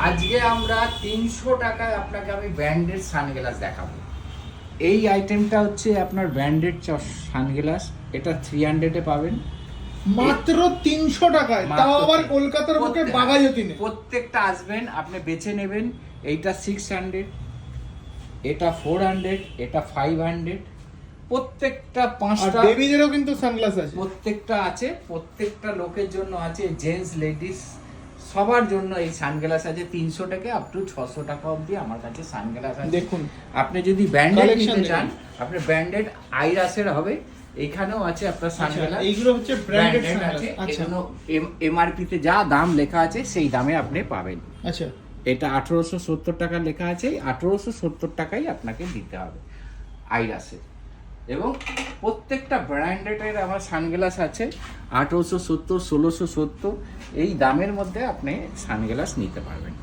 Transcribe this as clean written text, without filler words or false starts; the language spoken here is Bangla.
আজকে আমরা 300 টাকায় আপনাকে আমি ব্র্যান্ডেড সানগ্লাস দেখাবো। এই আইটেমটা হচ্ছে আপনার ব্র্যান্ডেড সানগ্লাস, এটা 300-এ পাবেন মাত্র 300 টাকায়, তাও আবার কলকাতার বুকে বাঘাযতীনে। প্রত্যেকটা আসবেন আপনি বেছে নেবেন। এইটা 600, এটা 400, এটা 500, প্রত্যেকটা 5টা। বেবিদেরও কিন্তু সানগ্লাস আছে, প্রত্যেকটা আছে, প্রত্যেকটা লোকের জন্য আছে, জেন্টস লেডিস সবার জন্য এই সানগ্লাস আছে। 300 টাকা আপ টু 600 টাকা অবধি আমার কাছে সানগ্লাস আছে। দেখুন আপনি যদি ব্র্যান্ডেড Collection নিতে দেখুন। চান, আপনি ব্র্যান্ডেড আইরাসের হবে। এইখানেও আছে আপনার সানগ্লাস, এইগুলো হচ্ছে ব্র্যান্ডেড ব্র্যান্ডেড সানগ্লাস। আছে। আচ্ছা এগুলো এমআরপি তে যা দাম লেখা আছে সেই দামে আপনি পাবেন। আচ্ছা, এটা 1870 টাকা লেখা আছে, 1870 টাকাই আপনাকে দিতে হবে আইরাসের। এবং প্রত্যেকটা ব্র্যান্ডেডের আমার সানগ্লাস আছে 1870, 1670 এই দামের মধ্যে আপনি সানগ্লাস নিতে পারবেন।